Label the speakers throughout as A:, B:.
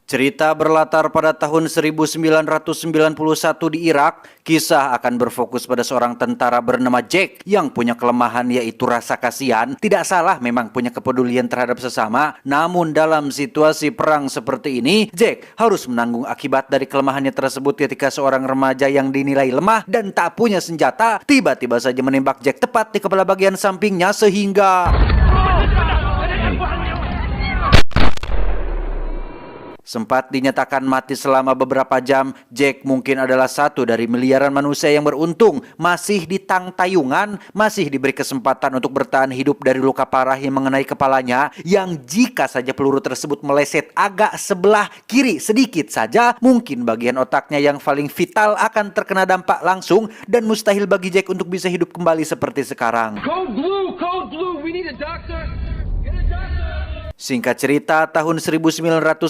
A: Cerita berlatar pada tahun 1991 di Irak, kisah akan berfokus pada seorang tentara bernama Jack yang punya kelemahan yaitu rasa kasihan. Tidak salah memang punya kepedulian terhadap sesama, namun dalam situasi perang seperti ini, Jack harus menanggung akibat dari kelemahannya tersebut ketika seorang remaja yang dinilai lemah dan tak punya senjata, tiba-tiba saja menembak Jack tepat di kepala bagian sampingnya sehingga sempat dinyatakan mati selama beberapa jam. Jack mungkin adalah satu dari miliaran manusia yang beruntung masih ditangtayungan, masih diberi kesempatan untuk bertahan hidup dari luka parah yang mengenai kepalanya, yang jika saja peluru tersebut meleset agak sebelah kiri sedikit saja, mungkin bagian otaknya yang paling vital akan terkena dampak langsung dan mustahil bagi Jack untuk bisa hidup kembali seperti sekarang.
B: Code blue, we need a doctor.
A: Singkat cerita, tahun 1992,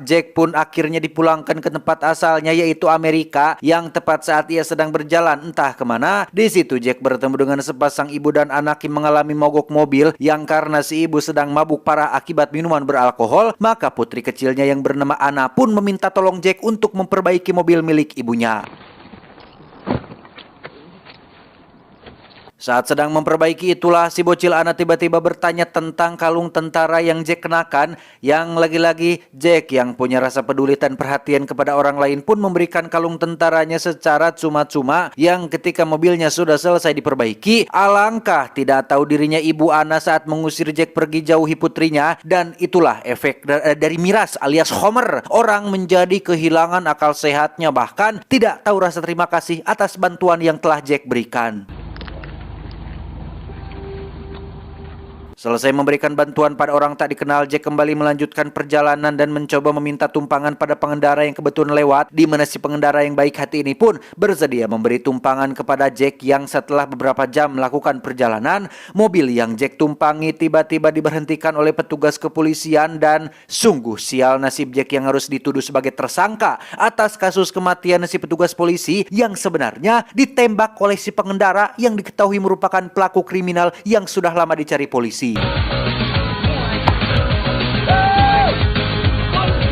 A: Jack pun akhirnya dipulangkan ke tempat asalnya yaitu Amerika, yang tepat saat ia sedang berjalan entah kemana. Di situ Jack bertemu dengan sepasang ibu dan anak yang mengalami mogok mobil, yang karena si ibu sedang mabuk parah akibat minuman beralkohol, maka putri kecilnya yang bernama Anna pun meminta tolong Jack untuk memperbaiki mobil milik ibunya. Saat sedang memperbaiki itulah si bocil Ana tiba-tiba bertanya tentang kalung tentara yang Jack kenakan, yang lagi-lagi Jack yang punya rasa peduli dan perhatian kepada orang lain pun memberikan kalung tentaranya secara cuma-cuma, yang ketika mobilnya sudah selesai diperbaiki, alangkah tidak tahu dirinya ibu Ana saat mengusir Jack pergi jauhi putrinya, dan itulah efek dari miras alias Homer. Orang menjadi kehilangan akal sehatnya, bahkan tidak tahu rasa terima kasih atas bantuan yang telah Jack berikan. Selesai memberikan bantuan pada orang tak dikenal, Jack kembali melanjutkan perjalanan dan mencoba meminta tumpangan pada pengendara yang kebetulan lewat, di mana si pengendara yang baik hati ini pun bersedia memberi tumpangan kepada Jack, yang setelah beberapa jam melakukan perjalanan, mobil yang Jack tumpangi tiba-tiba diberhentikan oleh petugas kepolisian, dan sungguh sial nasib Jack yang harus dituduh sebagai tersangka atas kasus kematian si petugas polisi yang sebenarnya ditembak oleh si pengendara yang diketahui merupakan pelaku kriminal yang sudah lama dicari polisi.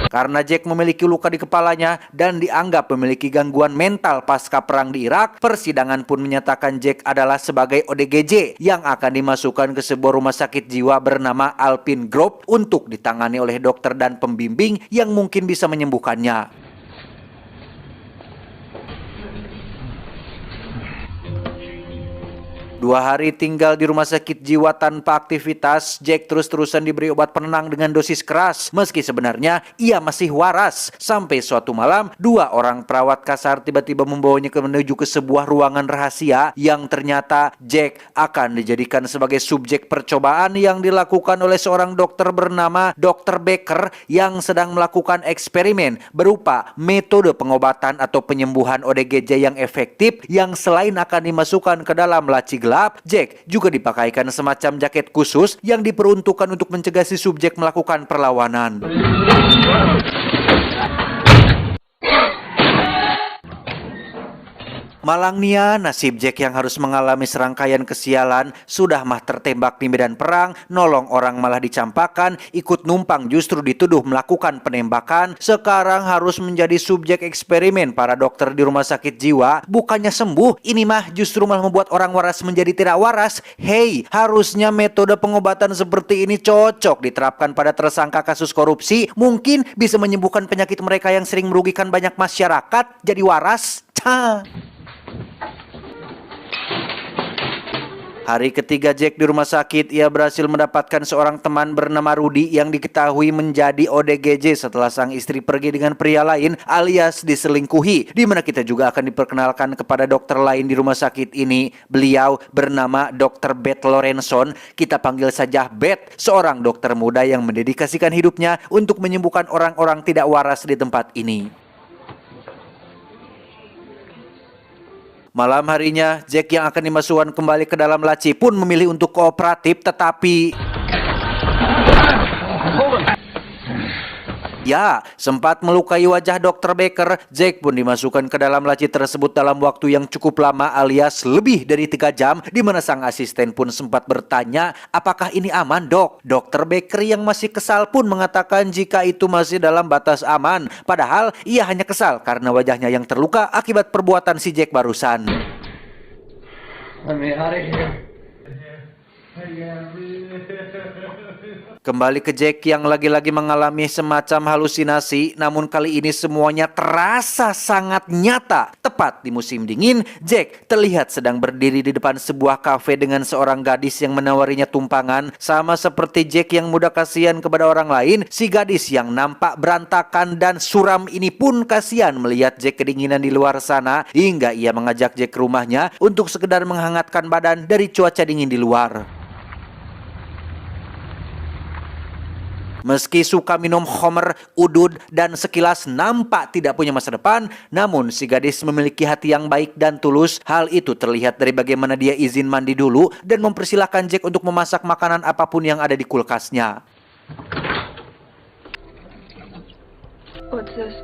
A: Karena Jack memiliki luka di kepalanya dan dianggap memiliki gangguan mental pasca perang di Irak, persidangan pun menyatakan Jack adalah sebagai ODGJ yang akan dimasukkan ke sebuah rumah sakit jiwa bernama Alpine Grove untuk ditangani oleh dokter dan pembimbing yang mungkin bisa menyembuhkannya. 2 hari tinggal di rumah sakit jiwa tanpa aktivitas, Jack terus-terusan diberi obat penenang dengan dosis keras, meski sebenarnya ia masih waras. Sampai suatu malam, 2 orang perawat kasar tiba-tiba membawanya menuju ke sebuah ruangan rahasia, yang ternyata Jack akan dijadikan sebagai subjek percobaan yang dilakukan oleh seorang dokter bernama Dr. Becker, yang sedang melakukan eksperimen berupa metode pengobatan atau penyembuhan ODGJ yang efektif, yang selain akan dimasukkan ke dalam laci gelap, Jack juga dipakaikan semacam jaket khusus yang diperuntukkan untuk mencegah si subjek melakukan perlawanan. Malangnya nasib Jack yang harus mengalami serangkaian kesialan, sudah mah tertembak di medan perang, nolong orang malah dicampakan, ikut numpang justru dituduh melakukan penembakan, sekarang harus menjadi subjek eksperimen para dokter di rumah sakit jiwa. Bukannya sembuh, ini mah justru malah membuat orang waras menjadi tidak waras. Hey, harusnya metode pengobatan seperti ini cocok diterapkan pada tersangka kasus korupsi, mungkin bisa menyembuhkan penyakit mereka yang sering merugikan banyak masyarakat jadi waras. Hari ketiga Jack di rumah sakit, ia berhasil mendapatkan seorang teman bernama Rudy yang diketahui menjadi ODGJ setelah sang istri pergi dengan pria lain alias diselingkuhi, di mana kita juga akan diperkenalkan kepada dokter lain di rumah sakit ini. Beliau bernama Dr. Beth Lorenson, kita panggil saja Beth, seorang dokter muda yang mendedikasikan hidupnya untuk menyembuhkan orang-orang tidak waras di tempat ini. Malam harinya, Jack yang akan dimasukkan kembali ke dalam laci pun memilih untuk kooperatif, tetapi Ya, sempat melukai wajah Dr. Baker, Jack pun dimasukkan ke dalam laci tersebut dalam waktu yang cukup lama alias lebih dari 3 jam, di mana sang asisten pun sempat bertanya, apakah ini aman dok? Dr. Baker yang masih kesal pun mengatakan jika itu masih dalam batas aman, padahal ia hanya kesal karena wajahnya yang terluka akibat perbuatan si Jack barusan.
B: Let me out of here.
A: Kembali ke Jack yang lagi-lagi mengalami semacam halusinasi, namun kali ini semuanya terasa sangat nyata. Tepat di musim dingin, Jack terlihat sedang berdiri di depan sebuah kafe dengan seorang gadis yang menawarinya tumpangan. Sama seperti Jack yang mudah kasihan kepada orang lain, si gadis yang nampak berantakan dan suram ini pun kasihan melihat Jack kedinginan di luar sana, hingga ia mengajak Jack ke rumahnya untuk sekedar menghangatkan badan dari cuaca dingin di luar. Meski suka minum Homer, udud, dan sekilas nampak tidak punya masa depan, namun si gadis memiliki hati yang baik dan tulus. Hal itu terlihat dari bagaimana dia izin mandi dulu dan mempersilahkan Jack untuk memasak makanan apapun yang ada di kulkasnya.
C: What's this?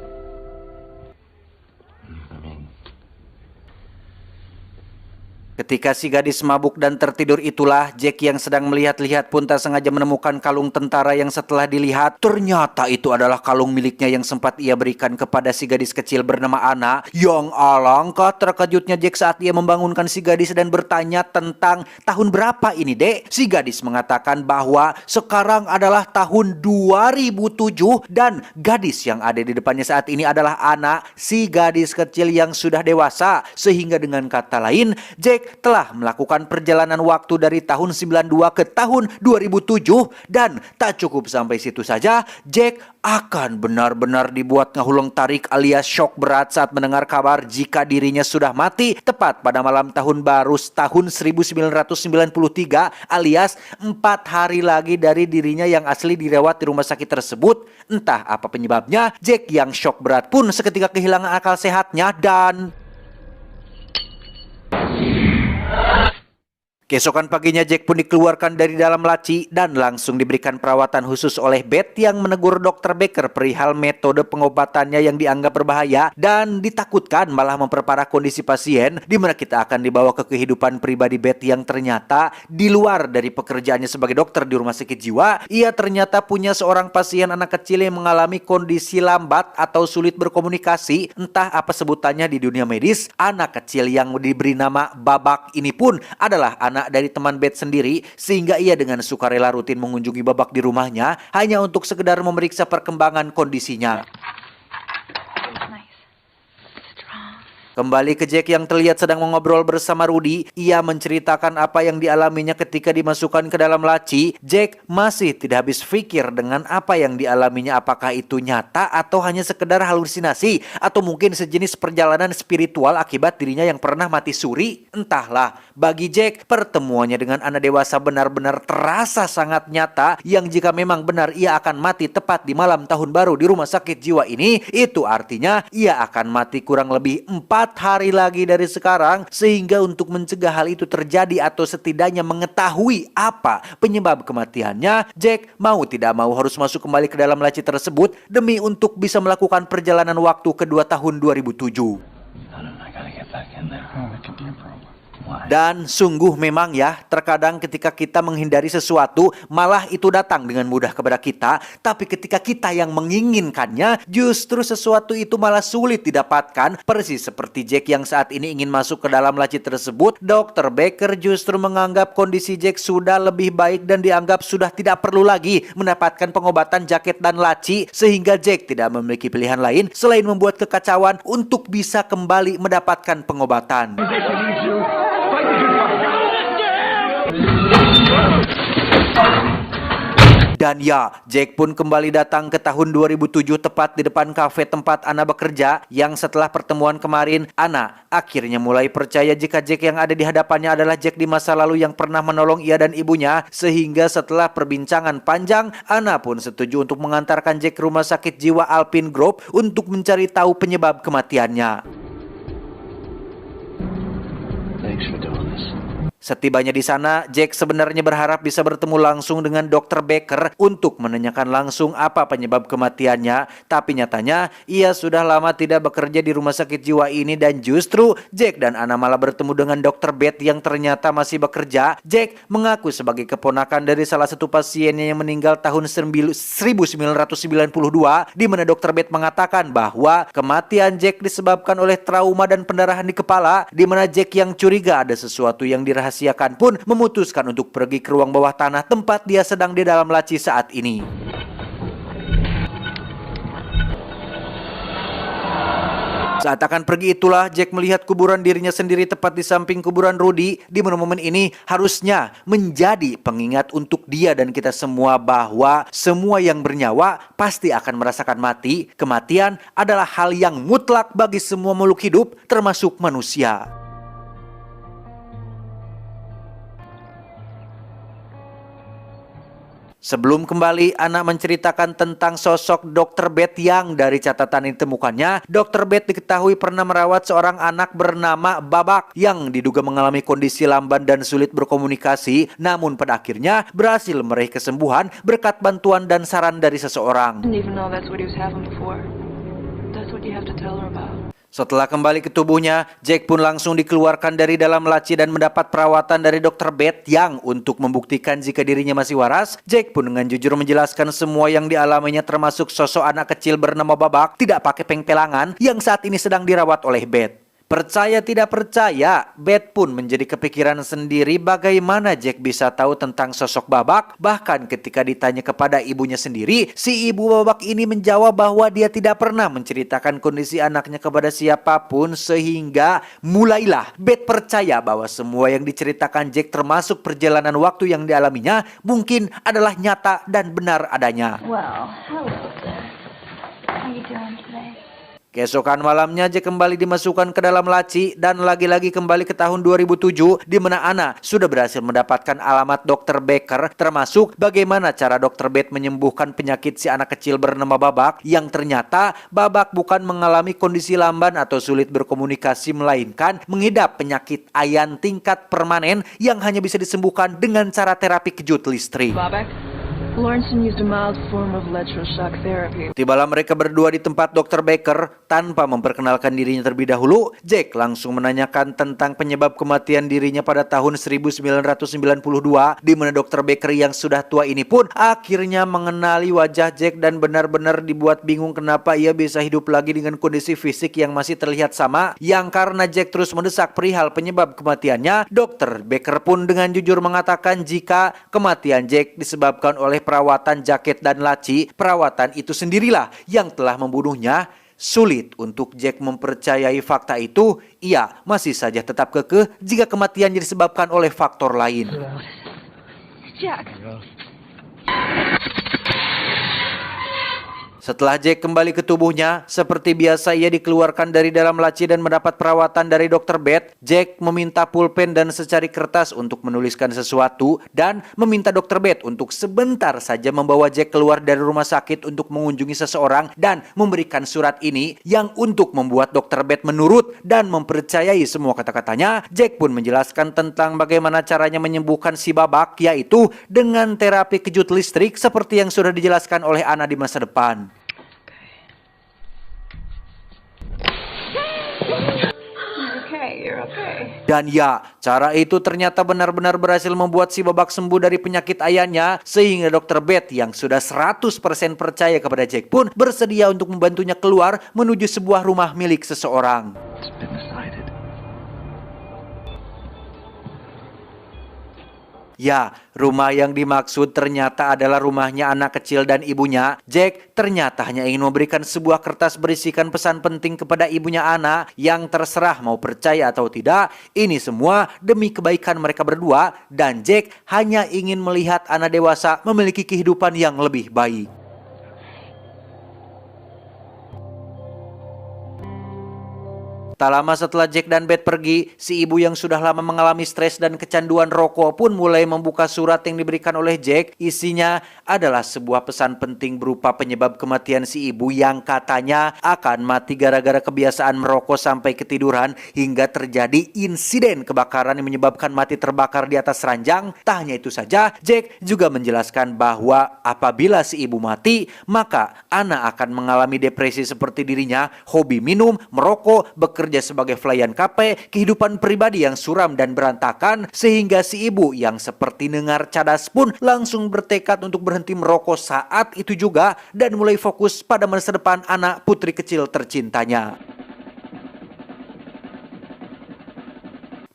A: Ketika si gadis mabuk dan tertidur itulah, Jack yang sedang melihat-lihat pun tak sengaja menemukan kalung tentara yang setelah dilihat, ternyata itu adalah kalung miliknya yang sempat ia berikan kepada si gadis kecil bernama Anna. Yang alangkah terkejutnya Jack saat ia membangunkan si gadis dan bertanya tentang tahun berapa ini dek. Si gadis mengatakan bahwa sekarang adalah tahun 2007 dan gadis yang ada di depannya saat ini adalah Anna, si gadis kecil yang sudah dewasa. Sehingga dengan kata lain, Jack telah melakukan perjalanan waktu dari tahun 92 ke tahun 2007 dan tak cukup sampai situ saja, Jack akan benar-benar dibuat ngahuleng tarik alias shock berat saat mendengar kabar jika dirinya sudah mati tepat pada malam tahun baru tahun 1993 alias 4 hari lagi dari dirinya yang asli dirawat di rumah sakit tersebut. Entah apa penyebabnya, Jack yang shock berat pun seketika kehilangan akal sehatnya dan keesokan paginya Jack pun dikeluarkan dari dalam laci dan langsung diberikan perawatan khusus oleh Beth yang menegur Dr. Baker perihal metode pengobatannya yang dianggap berbahaya dan ditakutkan malah memperparah kondisi pasien, di mana kita akan dibawa ke kehidupan pribadi Beth yang ternyata di luar dari pekerjaannya sebagai dokter di rumah sakit jiwa, ia ternyata punya seorang pasien anak kecil yang mengalami kondisi lambat atau sulit berkomunikasi, entah apa sebutannya di dunia medis. Anak kecil yang diberi nama Babak ini pun adalah anak dari teman Beth sendiri, sehingga ia dengan sukarela rutin mengunjungi Babak di rumahnya hanya untuk sekedar memeriksa perkembangan kondisinya. Kembali ke Jack yang terlihat sedang mengobrol bersama Rudy, ia menceritakan apa yang dialaminya ketika dimasukkan ke dalam laci. Jack masih tidak habis pikir dengan apa yang dialaminya, apakah itu nyata atau hanya sekedar halusinasi atau mungkin sejenis perjalanan spiritual akibat dirinya yang pernah mati suri. Entahlah, bagi Jack pertemuannya dengan anak dewasa benar-benar terasa sangat nyata, yang jika memang benar ia akan mati tepat di malam tahun baru di rumah sakit jiwa ini, itu artinya ia akan mati kurang lebih 4 hari lagi dari sekarang. Sehingga untuk mencegah hal itu terjadi atau setidaknya mengetahui apa penyebab kematiannya, Jack mau tidak mau harus masuk kembali ke dalam laci tersebut demi untuk bisa melakukan perjalanan waktu kedua tahun 2007. Dan sungguh memang ya, terkadang ketika kita menghindari sesuatu, malah itu datang dengan mudah kepada kita. Tapi ketika kita yang menginginkannya, justru sesuatu itu malah sulit didapatkan. Persis seperti Jack yang saat ini ingin masuk ke dalam laci tersebut, Dr. Baker justru menganggap kondisi Jack sudah lebih baik dan dianggap sudah tidak perlu lagi mendapatkan pengobatan jaket dan laci. Sehingga Jack tidak memiliki pilihan lain selain membuat kekacauan untuk bisa kembali mendapatkan pengobatan. Dan ya, Jack pun kembali datang ke tahun 2007 tepat di depan kafe tempat Anna bekerja, yang setelah pertemuan kemarin, Anna akhirnya mulai percaya jika Jack yang ada di hadapannya adalah Jack di masa lalu yang pernah menolong ia dan ibunya. Sehingga setelah perbincangan panjang, Anna pun setuju untuk mengantarkan Jack ke rumah sakit jiwa Alpine Grove untuk mencari tahu penyebab kematiannya.
D: Thanks for doing this.
A: Setibanya di sana, Jack sebenarnya berharap bisa bertemu langsung dengan Dr. Baker untuk menanyakan langsung apa penyebab kematiannya. Tapi nyatanya, ia sudah lama tidak bekerja di rumah sakit jiwa ini dan justru Jack dan Anna malah bertemu dengan Dr. Beth yang ternyata masih bekerja. Jack mengaku sebagai keponakan dari salah satu pasiennya yang meninggal tahun 1992, di mana Dr. Beth mengatakan bahwa kematian Jack disebabkan oleh trauma dan pendarahan di kepala, di mana Jack yang curiga ada sesuatu yang dirahasiakan pun memutuskan untuk pergi ke ruang bawah tanah tempat dia sedang di dalam laci saat ini. Saat akan pergi itulah Jack melihat kuburan dirinya sendiri tepat di samping kuburan Rudy, di mana momen ini harusnya menjadi pengingat untuk dia dan kita semua bahwa semua yang bernyawa pasti akan merasakan mati. Kematian adalah hal yang mutlak bagi semua makhluk hidup termasuk manusia. Sebelum kembali, Anna menceritakan tentang sosok Dr. Beth yang dari catatan yang ditemukannya, Dr. Beth diketahui pernah merawat seorang anak bernama Babak yang diduga mengalami kondisi lamban dan sulit berkomunikasi, namun pada akhirnya berhasil meraih kesembuhan berkat bantuan dan saran dari seseorang.
C: Didn't even know that's what he was having before. That's what you have to tell her about.
A: Setelah kembali ke tubuhnya, Jack pun langsung dikeluarkan dari dalam laci dan mendapat perawatan dari Dr. Beth yang untuk membuktikan jika dirinya masih waras, Jack pun dengan jujur menjelaskan semua yang dialaminya termasuk sosok anak kecil bernama Babak tidak pakai pengpelangan yang saat ini sedang dirawat oleh Beth. Percaya tidak percaya, Beth pun menjadi kepikiran sendiri bagaimana Jack bisa tahu tentang sosok Babak. Bahkan ketika ditanya kepada ibunya sendiri, si ibu Babak ini menjawab bahwa dia tidak pernah menceritakan kondisi anaknya kepada siapapun, sehingga mulailah Beth percaya bahwa semua yang diceritakan Jack termasuk perjalanan waktu yang dialaminya mungkin adalah nyata dan benar adanya.
D: Well, hello there. How you doing today?
A: Keesokan malamnya Jack kembali dimasukkan ke dalam laci dan lagi-lagi kembali ke tahun 2007 di mana Anna sudah berhasil mendapatkan alamat Dr. Baker termasuk bagaimana cara Dr. Beth menyembuhkan penyakit si anak kecil bernama Babak yang ternyata Babak bukan mengalami kondisi lamban atau sulit berkomunikasi melainkan mengidap penyakit ayan tingkat permanen yang hanya bisa disembuhkan dengan cara terapi kejut listrik.
C: Babak? Lawrenson used a mild form of electroshock therapy.
A: Tibalah mereka berdua di tempat Dr. Baker. Tanpa memperkenalkan dirinya terlebih dahulu, Jack langsung menanyakan tentang penyebab kematian dirinya pada tahun 1992, di mana Dr. Baker yang sudah tua ini pun akhirnya mengenali wajah Jack dan benar-benar dibuat bingung kenapa ia bisa hidup lagi dengan kondisi fisik yang masih terlihat sama. Yang karena Jack terus mendesak perihal penyebab kematiannya, Dr. Baker pun dengan jujur mengatakan jika kematian Jack disebabkan oleh perawatan jaket dan laci, perawatan itu sendirilah yang telah membunuhnya. Sulit untuk Jack mempercayai fakta itu, ia masih saja tetap kekeh jika kematiannya disebabkan oleh faktor lain.
C: Jack.
A: Setelah Jack kembali ke tubuhnya, seperti biasa ia dikeluarkan dari dalam laci dan mendapat perawatan dari Dr. Beth. Jack meminta pulpen dan secari kertas untuk menuliskan sesuatu dan meminta Dr. Beth untuk sebentar saja membawa Jack keluar dari rumah sakit untuk mengunjungi seseorang dan memberikan surat ini yang untuk membuat Dr. Beth menurut dan mempercayai semua kata-katanya. Jack pun menjelaskan tentang bagaimana caranya menyembuhkan si Babak, yaitu dengan terapi kejut listrik seperti yang sudah dijelaskan oleh Anna di masa depan.
C: You're okay.
A: Dan ya, cara itu ternyata benar-benar berhasil membuat si Babak sembuh dari penyakit ayahnya, sehingga Dr. Beth yang sudah 100% percaya kepada Jack pun bersedia untuk membantunya keluar menuju sebuah rumah milik seseorang.
B: It's been decided.
A: Ya, rumah yang dimaksud ternyata adalah rumahnya anak kecil dan ibunya. Jack ternyata hanya ingin memberikan sebuah kertas berisikan pesan penting kepada ibunya Anna yang terserah mau percaya atau tidak. Ini semua demi kebaikan mereka berdua dan Jack hanya ingin melihat Anna dewasa memiliki kehidupan yang lebih baik. Tak lama setelah Jack dan Beth pergi, si ibu yang sudah lama mengalami stres dan kecanduan rokok pun mulai membuka surat yang diberikan oleh Jack. Isinya adalah sebuah pesan penting berupa penyebab kematian si ibu yang katanya akan mati gara-gara kebiasaan merokok sampai ketiduran hingga terjadi insiden kebakaran yang menyebabkan mati terbakar di atas ranjang. Tak hanya itu saja, Jack juga menjelaskan bahwa apabila si ibu mati, maka Anna akan mengalami depresi seperti dirinya, hobi minum, merokok, bekerja sebagai pelayan kafe, kehidupan pribadi yang suram dan berantakan, sehingga si ibu yang seperti dengar cadas pun langsung bertekad untuk berhenti merokok saat itu juga dan mulai fokus pada masa depan anak putri kecil tercintanya.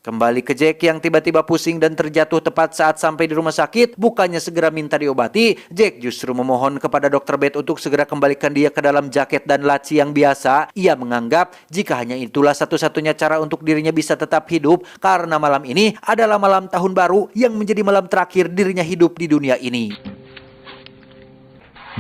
A: Kembali ke Jack yang tiba-tiba pusing dan terjatuh tepat saat sampai di rumah sakit. Bukannya segera minta diobati, Jack justru memohon kepada Dr. Beth untuk segera kembalikan dia ke dalam jaket dan laci yang biasa. Ia menganggap jika hanya itulah satu-satunya cara untuk dirinya bisa tetap hidup, karena malam ini adalah malam tahun baru yang menjadi malam terakhir dirinya hidup di dunia ini.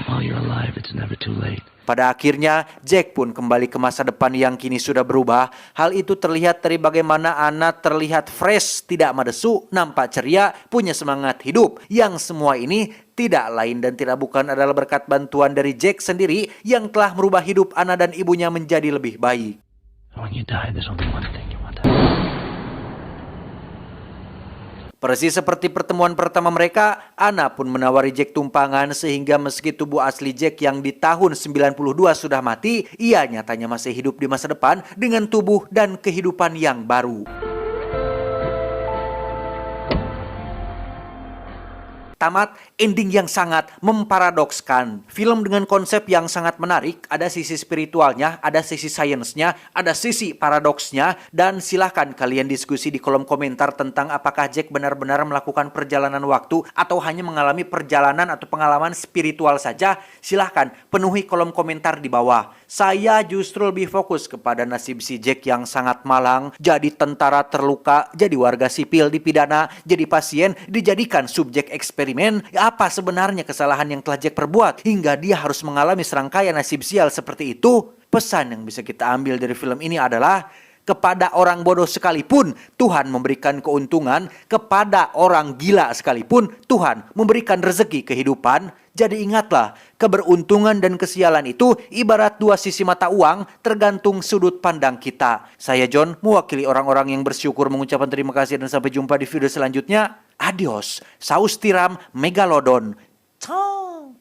B: While you're alive, it's never too late.
A: Pada akhirnya, Jack pun kembali ke masa depan yang kini sudah berubah. Hal itu terlihat dari bagaimana Anna terlihat fresh, tidak madesu, nampak ceria, punya semangat hidup. Yang semua ini tidak lain dan tidak bukan adalah berkat bantuan dari Jack sendiri yang telah merubah hidup Anna dan ibunya menjadi lebih baik.
B: When you die, there's only one thing you want to.
A: Persis seperti pertemuan pertama mereka, Anna pun menawari Jack tumpangan sehingga meski tubuh asli Jack yang di tahun 92 sudah mati, ia nyatanya masih hidup di masa depan dengan tubuh dan kehidupan yang baru. Tamat, ending yang sangat memparadokskan. Film dengan konsep yang sangat menarik, ada sisi spiritualnya, ada sisi sainsnya, ada sisi paradoksnya, dan silahkan kalian diskusi di kolom komentar tentang apakah Jack benar-benar melakukan perjalanan waktu atau hanya mengalami perjalanan atau pengalaman spiritual saja. Silahkan penuhi kolom komentar di bawah. Saya justru lebih fokus kepada nasib si Jack yang sangat malang, jadi tentara terluka, jadi warga sipil dipidana, jadi pasien dijadikan subjek eksperimen. Apa sebenarnya kesalahan yang telah Jack perbuat hingga dia harus mengalami serangkaian nasib sial seperti itu? Pesan yang bisa kita ambil dari film ini adalah kepada orang bodoh sekalipun Tuhan memberikan keuntungan, kepada orang gila sekalipun Tuhan memberikan rezeki kehidupan. Jadi ingatlah, keberuntungan dan kesialan itu ibarat dua sisi mata uang, tergantung sudut pandang kita. Saya John, mewakili orang-orang yang bersyukur mengucapkan terima kasih dan sampai jumpa di video selanjutnya. Adios, saus tiram megalodon. Ciao.